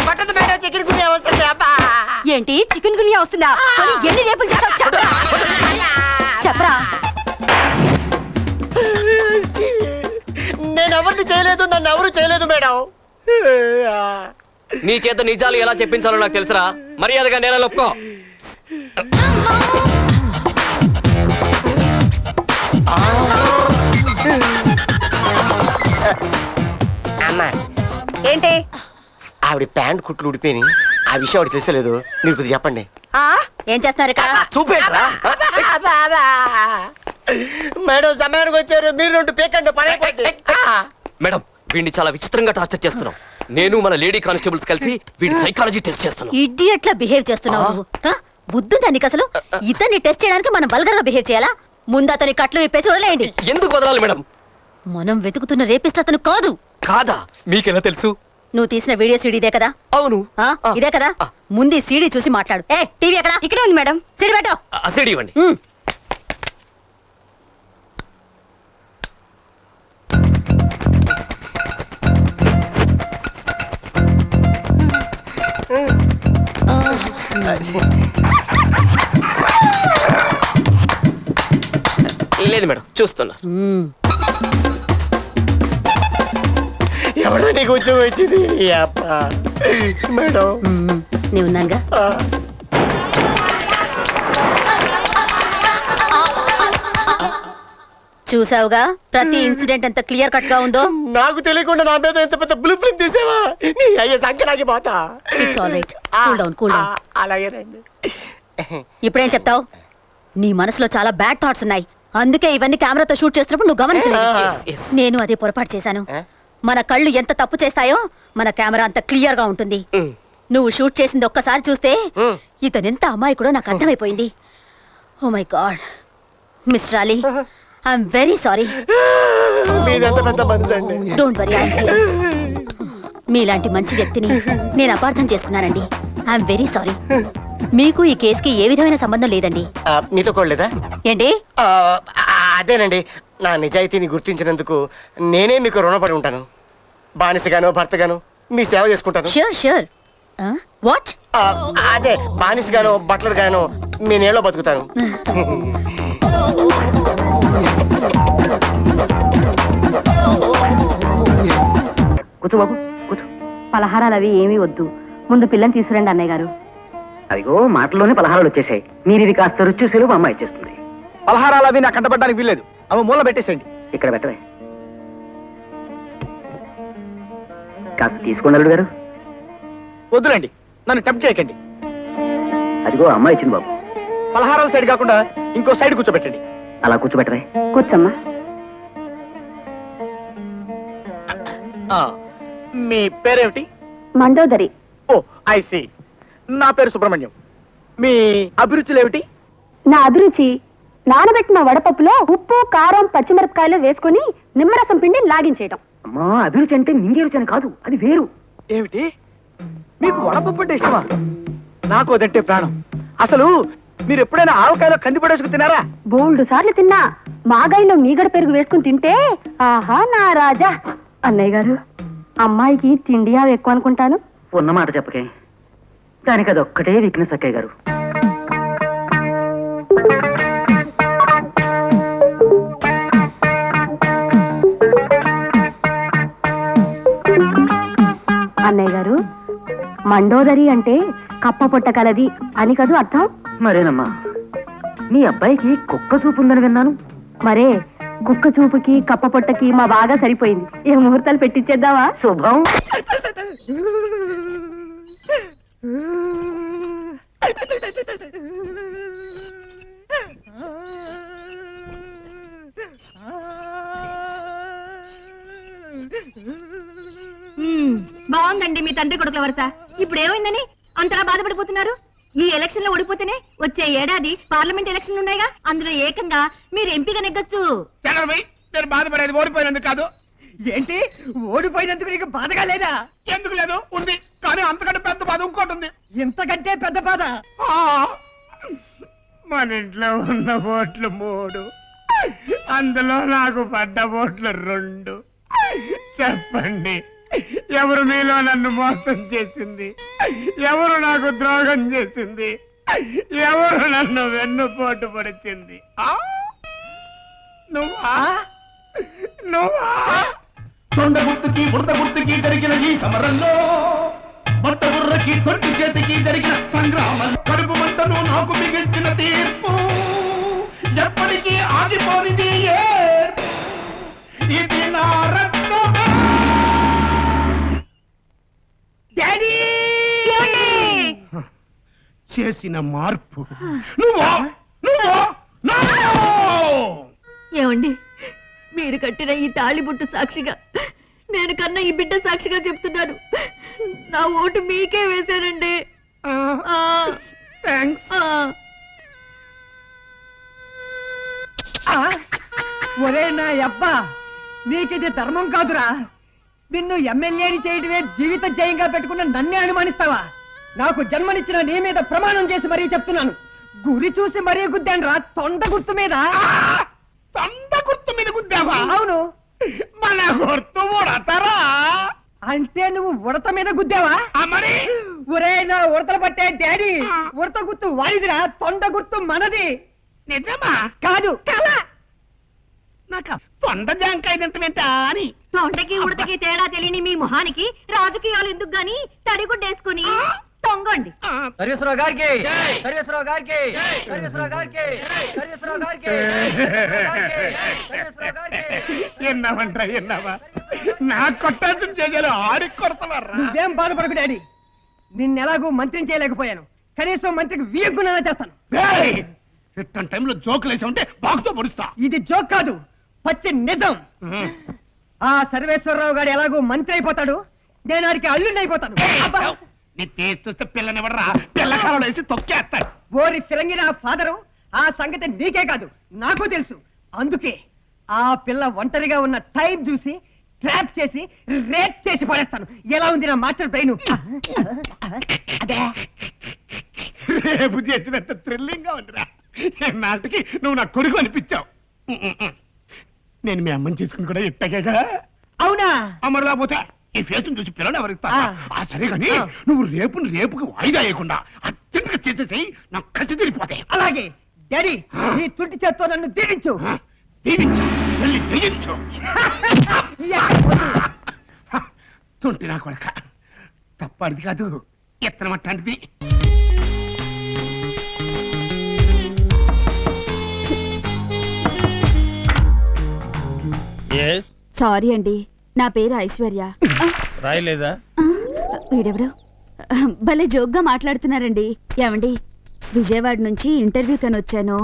పట్టదు madam, chicken గునియా వస్తుంది. అబ్బా ఏంటి చికెన్ గునియా వస్తుందా? ఎన్ని రేపులు చేస్తావు చెప్పరా? నేను ఎవరిని చేయలేదు, నన్ను ఎవరు చేయలేదు మేడం. నీ చేత నిజాలు ఎలా చెప్పించాలో నాకు తెలుసురా. మర్యాదగా నేల ఒప్పుకో. అమ్మా ఏంటి ఆవిడ ప్యాంట్ కుట్లు ఉడిపోయి ఆ విషయం ఆవిడ తెలుసలేదు. మీరు కొద్దిగా చెప్పండి. ఏం చేస్తున్నారు ఇక్కడ? చూపేట్రా మేడం, సమయానికి వచ్చారు. మీరు రెండు పీకండి పని అయిపోద్ది. మేడం, వీడిని చాలా విచిత్రంగా టార్చర్ చేస్తున్నాం. నేను మన లేడీ కానిస్టేబుల్స్ కలిసి వీడి సైకాలజీ టెస్ట్ చేస్తున్నాం. ఇడియట్లా బిహేవ్ చేస్తున్నావు నువ్వు. బుద్ధుందా నీకు అసలు? ఇతన్ని టెస్ట్ చేయడానికి మనం వల్గర్ గా బిహేవ్ చేయాలా? ముందు అతని కట్లు విప్పేసి వదిలేయండి. ఎందుకు వదలాలి మేడం? మనం వెతుకుతున్న రేపిస్ట్ అతను కాదు. కాదా? మీకెలా తెలుసు? నువ్వు తీసిన వీడియో సీడీ ఇదే కదా? అవును. ఇదే కదా? ముందు సీడీ చూసి మాట్లాడు. ఏ టీవీ ఎక్కడ? ఇక్కడే ఉంది మేడం. సీడీ పెట్టు. సీడీ ఇవ్వండి. లేదు మేడం, చూస్తున్నా. ఎవడో నీకు ఉద్యోగం వచ్చింది మేడం? నీ ఉన్నానుగా. చూసావుగా ప్రతి ఇన్సిడెంట్ ఎంత క్లియర్ కట్ గా ఉందో. నాకు తెలియకుండా నా మీద ఎంత పెద్ద బ్లూ ప్రింట్ తీసావా? నీ అయ్యే సంఖ్యలాగే పోతా. It's all right. Cool down, cool down. అలాగేనండి. ఇప్పుడేం చెప్తావు? నీ మనసులో చాలా బ్యాడ్ థాట్స్ ఉన్నాయి. అందుకే ఇవన్నీ కెమెరాతో షూట్ చేస్తున్నప్పుడు నువ్వు గమనించలేదు. నేను అదే పొరపాటు చేశాను. మన కళ్ళు ఎంత తప్పు చేస్తాయో మన కెమెరా అంత క్లియర్ గా ఉంటుంది. నువ్వు షూట్ చేసింది ఒక్కసారి చూస్తే ఇతనెంత అమాయకుడో నాకు అర్థమైపోయింది. Oh my god mister Ali, I'm very sorry. Don't worry, మీలాంటి మంచి వ్యక్తిని నేను అపార్థం చేసుకున్నానండి. I'm very sorry. మీకు ఈ కేసుకి ఏ విధమైన సంబంధం లేదండి. మీతో కోడలేదా ఏంటి? అదేనండి, నా నిజాయితీని గుర్తించినందుకు నేనే మీకు రుణపడి ఉంటాను. బానిసగాను భర్తగాను మీ సేవ చేసుకుంటాను. Sure sure. వాట్? అదే బానిసగాను బట్లర్ గాను మీ నేలో బతుకుతాను. కూర్చో బాబు, కూర్చో. పలహారాలు అవి ఏమీ వద్దు, ముందు పిల్లని తీసుకురండి అన్నయ్య గారు. అదిగో మాటల్లోనే పలహారాలు వచ్చేసాయి. మీరు ఇది కాస్త రుచి చూసేలు మా అమ్మ ఇచ్చేస్తుంది. పలహారాలు అవి నాకు కంటపడడానికి వీల్లేదు. అవి మూల పెట్టేసేయండి. ఇక్కడ పెట్టవే. కాస్త తీసుకోండి అల్లుడు గారు. వద్దులండి, నన్ను టెంప్ట్ చేయకండి. అదిగో అమ్మ ఇచ్చింది బాబు. పలహారాల సైడ్ కాకుండా ఇంకో సైడ్ కూర్చోబెట్టండి. అలా కూర్చోబెట్టవే. కూర్చోమ్మా. మీ పేరేమిటి? మండోదరి. ఓ ఐ సీ. నా పేరు సుబ్రహ్మణ్యం. మీ అభిరుచులు ఏమిటి? నా అభిరుచి నానబెట్టిన వడపప్పులో ఉప్పు కారం పచ్చిమిరపకాయలు వేసుకుని నిమ్మరసం పిండి లాగించేయడం. అమ్మా, అభిరుచి అంటే మింగే రుచి అని కాదు, అది వేరు. ఏమిటి? మీకు వడపప్పు అంటే ఇష్టమా? నాకు అదంటే ప్రాణం. అసలు మీరు ఎప్పుడైనా ఆవకాయలో కంది పడేసుకు తినారా? బోల్డు సార్లు తిన్నా. మాగాయిలో మీగడ పెరుగు వేసుకుని తింటే ఆహా నా రాజా. అన్నయ్య గారు, అమ్మాయికి తిండి అవి ఎక్కువ అనుకుంటాను. ఉన్నమాట చెప్పకే, దానికి అది ఒక్కటే వీక్నెస్ అక్కయ్య గారు. అన్నయ్య గారు, మండోదరి అంటే కప్ప పొట్ట కలది అని కదూ అర్థం? మరేనమ్మా, మీ అబ్బాయికి కుక్క చూపు ఉందని విన్నాను. మరే కుక్క చూపుకి కప్ప పొట్టకి మా బాగా సరిపోయింది. ఏ ముహూర్తాలు పెట్టించేద్దావా? శుభం. బాగుందండి మీ తండ్రి కొడుకుల వరుస. ఇప్పుడు ఏమైందని అంతలా బాధపడిపోతున్నారు? ఈ ఎలక్షన్ లో ఓడిపోతేనే వచ్చే ఏడాది పార్లమెంట్ ఎలక్షన్లు ఉన్నాయిగా, అందులో ఏకంగా మీరు ఎంపీగా నెగ్గొచ్చు. నేను బాధపడేది ఓడిపోయినందుకు కాదు. ఏంటి, ఓడిపోయినందుకు నీకు బాధగా లేదా? ఎందుకు లేదు, ఉంది. కానీ అంతకంటే పెద్ద బాధ ఇంకోటి ఉంది. ఇంతకంటే పెద్ద బాధ మన ఇంట్లో ఉన్న ఓట్లు 3, అందులో నాకు పడ్డ ఓట్లు 2. చెప్పండి, ఎవరు మీలో నన్ను మోసం చేసింది? ఎవరు నాకు ద్రోహం చేసింది? ఎవరు నన్ను వెన్నుపోటు పొడిచింది? నువ్వా? నువ్వా? తొండ గుర్తుకి బురద గుర్తుకి జరిగిన ఈ సమరంలో బట్ట బుర్రకి తొట్టి చేతికి జరిగిన సంగ్రామం కడుపు మంటను నాకు మిగిల్చిన తీర్పు ఎప్పటికీ ఆగిపోనిది ఏర్పు. ఇది నా రక్తమే. డాడీ! చేసిన మార్పు నువ్వా? నువ్వా? ఏమండి, మీరు కట్టిన ఈ తాళిబుట్టు సాక్షిగా, నేను కన్నా ఈ బిడ్డ సాక్షిగా చెప్తున్నాను, నా ఓటు మీకే వేశానండి. థ్యాంక్స్. ఒరే నా అబ్బా, నీకిది ధర్మం కాదురా. నిన్ను ఎమ్మెల్యేని చేయడమే జీవిత జయంగా పెట్టుకున్న నన్నే అనుమానిస్తావా? నాకు జన్మనిచ్చిన నీ మీద ప్రమాణం చేసి మరీ చెప్తున్నాను, గురి చూసి మరీ గుద్దాను రా, తొండ గుర్తు మీద. తొండ గుర్తు మీద గుద్దావా? అవును. మన గుర్తు ఉడతారా? అంటే నువ్వు ఉడత మీద గుద్దావా? మరి ఒరే నా ఉడతలు పట్టే డాడీ, ఉడత గుర్తు వాడిదిరా, తొండ గుర్తు మనది. నిజమా? కాదు కళ. నాకు తొండ జాంకాయ తింటమేంటా అని. తొండకి ఉడతకి తేడా తెలియని మీ మొహానికి రాజకీయాలు ఎందుకు గాని తడిగుడ్డేసుకుని తొంగండి. సర్వేశ్వరరావు గారికి, సర్వేశ్వరరావు గారికి, సర్వేశ్వరరావు గారికి, సర్వేశ్వరరావు గారికి, సర్వేశ్వరరావు గారికి. ఎన్నావంటా ఎన్నావా? నాకు కొట్టాల్సిన చేయాలి ఆడికి కొడతావారా? నువ్వేం బాధపడకు డాడీ, నిన్నెలాగూ మంత్రిని చేయలేకపోయాను, కనీసం మంత్రికి వీయగ్గునైనా చేస్తాను. ఇట్టని టైంలో జోకులు వేసి ఉంటే బాగుతో పొడుస్తా. ఇది జోక్ కాదు, పచ్చి నిజం. ఆ సర్వేశ్వరరావు గారు ఎలాగూ మంత్రి అయిపోతాడు, నేను ఆడికి అల్లుండి అయిపోతాను. అబ్బా! నీ టేస్ట్ చూస్తే పిల్లనివ్వడరా, పిల్లకాలలో వేసి తొక్కేస్తాడు. ఓరి ఫిరంగి నా ఫాదరు, ఆ సంగతి నీకే కాదు నాకు తెలుసు. అందుకే ఆ పిల్ల ఒంటరిగా ఉన్న టైం చూసి ట్రాప్ చేసి రేప్ చేసి పడేస్తాను. ఎలా ఉంది నా మాస్టర్ బ్రెయిన్? అదే రేపు చేసినంత థ్రిల్లింగ్ గా ఉందిరా. నాటికి నువ్వు నా కొడుకు అనిపించావు. నేను మీ అమ్మని చేసుకుని కూడా ఇట్టగా. అవునా? అమ్మడు లేకపోతే ఈ ఫేస్ చూసి పిల్లలు ఎవరిస్తా? ఆ. సరే కానీ నువ్వు రేపుకి వాయిదా వేయకుండా అర్జెంట్గా చేసేసి నాకు కసి తిరిగిపోతాయి. అలాగే డాడీ, నీ తుట్టి చేత్తో నన్ను దీవించు. దీవించు, వెళ్ళి జయించు. తుంటి నా కొడక తప్పటిది కాదు, ఎత్తనం అట్లాంటిది. సారీ అండి, నా పేరు ఐశ్వర్య. రాయలేదా? వీడెవడు భలే జోక్గా మాట్లాడుతున్నారండి. ఏమండి, విజయవాడ నుంచి ఇంటర్వ్యూ కని వచ్చాను.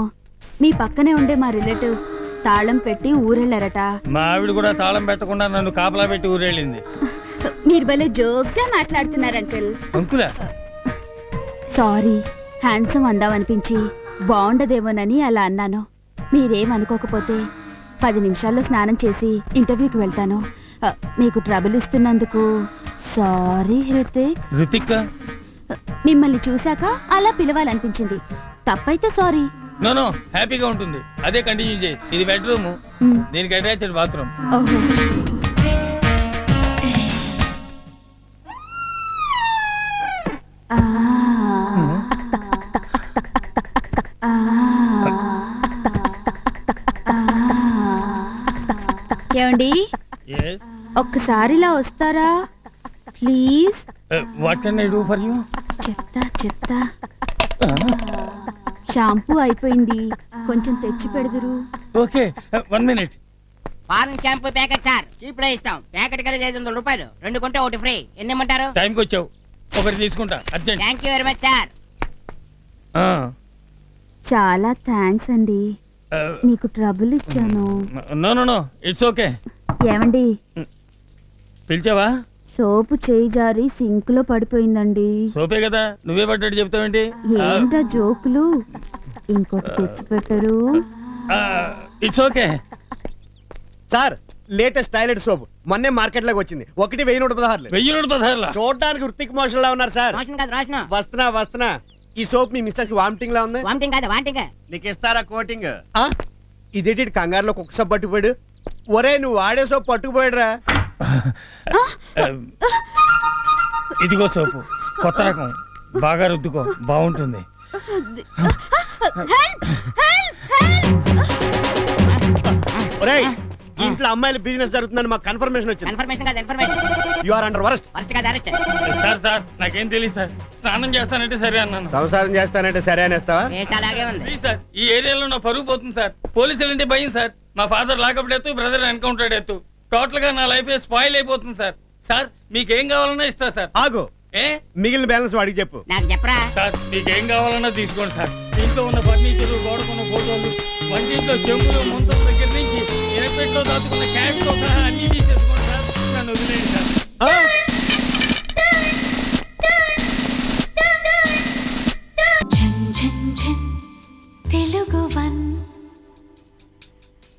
మీ పక్కనే ఉండే మా రిలేటివ్స్ తాళం పెట్టి ఊరెళ్ళారట. మా ఆవిడ కూడా తాళం పెట్టకుండా నన్ను కాపలా పెట్టి ఊరెళ్ళింది. మీరు భలే జోక్గా మాట్లాడుతున్నారు అంకుల్. అంకులా? సారీ, హ్యాండ్సమ్ అందామనిపించి బాగుండదేమోనని అలా అన్నాను. మీరేమనుకోకపోతే 10 నిమిషాల్లో స్నానం చేసి ఇంటర్వ్యూకి వెళ్తాను. మీకు ట్రబుల్ ఇస్తున్నందుకు సారీ హృతిక్. రుతిక్? మిమ్మల్ని చూశాక అలా పిలవాలనిపించింది, తప్పైతే సారీ. నో, హ్యాపీగా ఉంటుంది. అదే కంటిన్యూ చేయి. ఇది బెడ్రూమ్, మ్. దీనికి అటాచ్డ్ బాత్రూమ్. ఓహో. ఏమండి, ఒక్కసారి ఇలా వస్తారా please? What can I do for you? చెప్తా. షాంపూ అయిపోయింది, కొంచెం తెచ్చి పెడదురు. Okay, 1 minute. Foreign shampoo packet sir, cheap లో ఇస్తాం. ప్యాకెట్ కలిసి 500 రూపాయలు, 2 కొంటే 1 ఫ్రీ. ఎన్ని ఇమ్మంటారు? టైంకి వచ్చావు, ఒకటి తీసుకుంటా urgent. Thank you very much sir. చాలా థ్యాంక్స్ అండి, మీకు ట్రబుల్ ఇచ్చాను. No, it's okay. ఏమండి, పిలిచావా? సోపు చేయి జారి సింక్ లో పడిపోయిందండి. సోపే కదా, నువ్వే పడ్డట్టు చెప్తావేంటి? ఏంటా జోకులు? ఇంకోటి తెచ్చి పెట్టరు. It's okay. Sir, latest toilet soap మొన్నే మార్కెట్ లోకి వచ్చింది. 1,116. 1,116. చూడడానికి ఋతిక్ మోషన్ లా ఉన్నారు సార్. రోషన్ కాదు, రోషన్. వస్తున్నా. ఈ సోప్ మీ మిస్సెస్ కి వామిటింగ్ లా ఉంది. వామిటింగ్ కాదు, వాంటింగ్. నీకు ఇస్తారా కోటింగ్? ఇదేంటి కంగారులో కుక్క సోప్ పట్టుకుపోయాడు? ఒరే, నువ్వు వాడే సోప్ పట్టుకుపోయాడురా. ఇదిగో సోపు కొత్త రకం, బాగా రుద్దుకో, బాగుంటుంది. ఒరేయ్, ఇంట్లో అమ్మాయిల బిజినెస్ జరుగుతుందని మాకు కన్ఫర్మేషన్ వచ్చింది. కన్ఫర్మేషన్ కాదు information. You are under arrest. First కాదు అరెస్ట్. సార్ నాకేం తెలియదు సార్. స్నానం చేస్తానంటే సరే అన్నాను. సంసారం చేస్తానంటే సరే అనేస్తావా? కేసు అలాగే ఉంది. ప్లీజ్ సార్, ఈ ఏరియాలో నా పరుగు పోతుంది సార్. పోలీసులు అంటే భయం సార్. మా ఫాదర్ లాకప్ ఎత్తు, బ్రదర్ ఎన్కౌంటర్ ఎత్తు. టోటల్ గా నా లైఫ్ స్పాయిల్ అయిపోతుంది సార్. సార్ మీకేం కావాలన్నా ఇస్తా సార్. ఆగు, ఏ మిగిలిన బ్యాలెన్స్ వాడికి చెప్పు. నాకు చెప్పరా. సార్ మీకేం కావాలన్నా తీసుకోండి సార్. ఇంట్లో ఉన్న ఫర్నిచర్, గోడకున్న ఫోటోలు, వంటింట్లో చెంబులు, ముంతల దగ్గర నుంచి ఎయిర్పెట్లో దాచుకున్న క్యాబ్ తో సహా అన్ని తీసేసుకోండి సార్. నన్ను వదిలేయండి సార్.